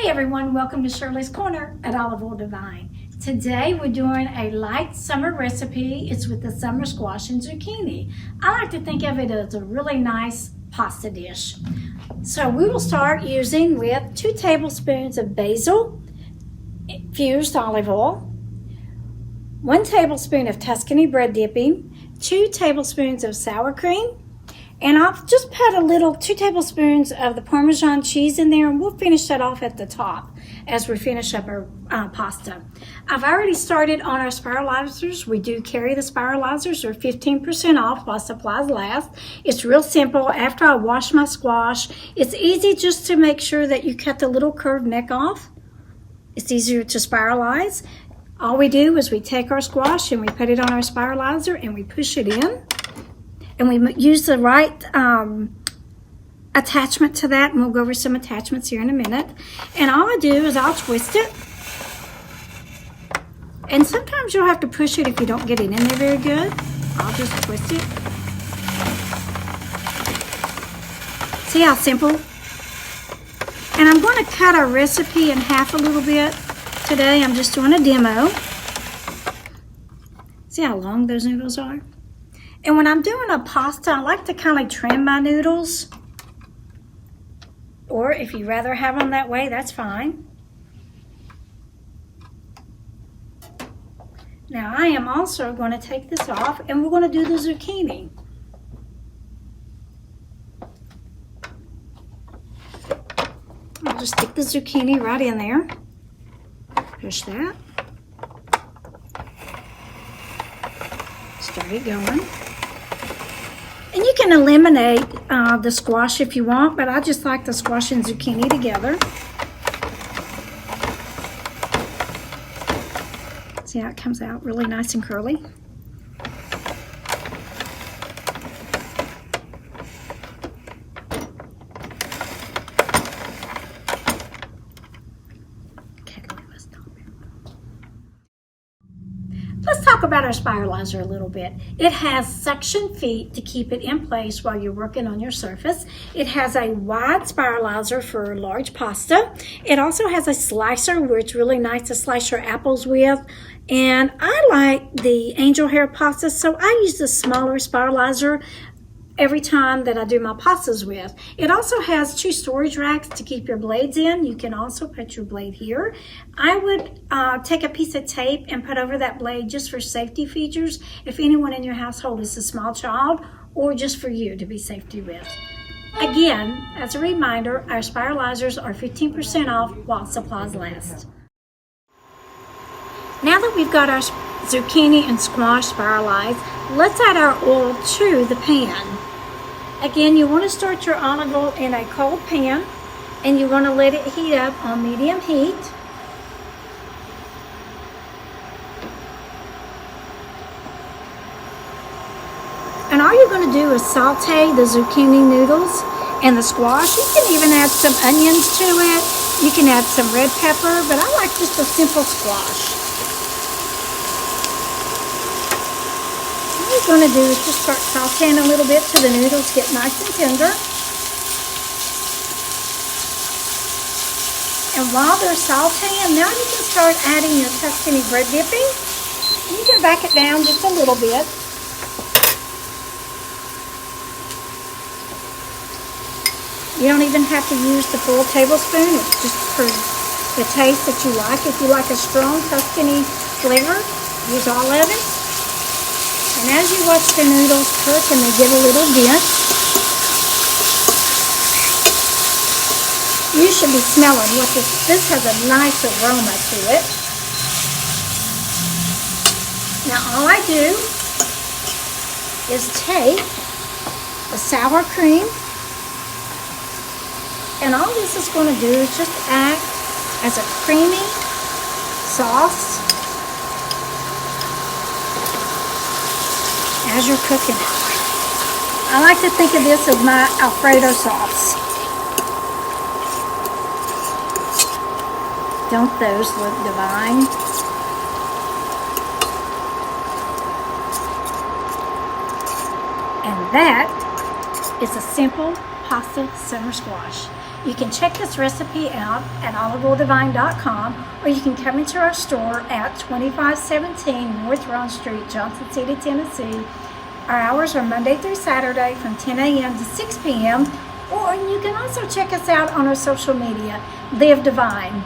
Hey everyone, welcome to Shirley's Corner at Olive Oil Divine. Today we're doing a light summer recipe. It's with the summer squash and zucchini. I like to think of it as a really nice pasta dish. So we will start using with 2 tablespoons of basil infused olive oil, 1 tablespoon of Tuscany bread dipping, 2 tablespoons of sour cream, and I'll just put a little 2 tablespoons of the Parmesan cheese in there, and we'll finish that off at the top as we finish up our pasta. I've already started on our spiralizers. We do carry the spiralizers. They're 15% off while supplies last. It's real simple. After I wash my squash, it's easy just to make sure that you cut the little curved neck off. It's easier to spiralize. All we do is we take our squash and we put it on our spiralizer and we push it in. And we use the right attachment to that, and we'll go over some attachments here in a minute. And all I do is I'll twist it. And sometimes you'll have to push it if you don't get it in there very good. I'll just twist it. See how simple? And I'm going to cut our recipe in half a little bit today. I'm just doing a demo. See how long those noodles are? And when I'm doing a pasta, I like to kind of trim my noodles. Or if you'd rather have them that way, that's fine. Now I am also going to take this off and we're going to do the zucchini. I'll just stick the zucchini right in there. Push that. Start it going. And you can eliminate the squash if you want, but I just like the squash and zucchini together. See how it comes out really nice and curly? Let's talk about our spiralizer a little bit. It has suction feet to keep it in place while you're working on your surface. It has a wide spiralizer for large pasta. It also has a slicer where it's really nice to slice your apples with. And I like the angel hair pasta, so I use the smaller spiralizer every time that I do my pastas with. It also has 2 storage racks to keep your blades in. You can also put your blade here. I would take a piece of tape and put over that blade just for safety features if anyone in your household is a small child, or just for you to be safety with. Again, as a reminder, our spiralizers are 15% off while supplies last. Now that we've got our zucchini and squash spiralized, let's add our oil to the pan. Again, you want to start your olive oil in a cold pan, and you want to let it heat up on medium heat. And all you're going to do is saute the zucchini noodles and the squash. You can even add some onions to it. You can add some red pepper, but I like just a simple squash. What we're going to do is just start sauteing a little bit so the noodles get nice and tender. And while they're sauteing, now you can start adding your Tuscany bread dipping. You can back it down just a little bit. You don't even have to use the full tablespoon. It's just for the taste that you like. If you like a strong Tuscany flavor, use all of it. And as you watch the noodles cook and they get a little dent, you should be smelling what this has a nice aroma to it. Now all I do is take the sour cream, and all this is going to do is just act as a creamy sauce as you're cooking it. I like to think of this as my Alfredo sauce. Don't those look divine? And that is a simple pasta summer squash. You can check this recipe out at oliveoildivine.com, or you can come into our store at 2517 North Run Street, Johnson City, Tennessee. Our hours are Monday through Saturday from 10 a.m. to 6 p.m. Or you can also check us out on our social media, Live Divine.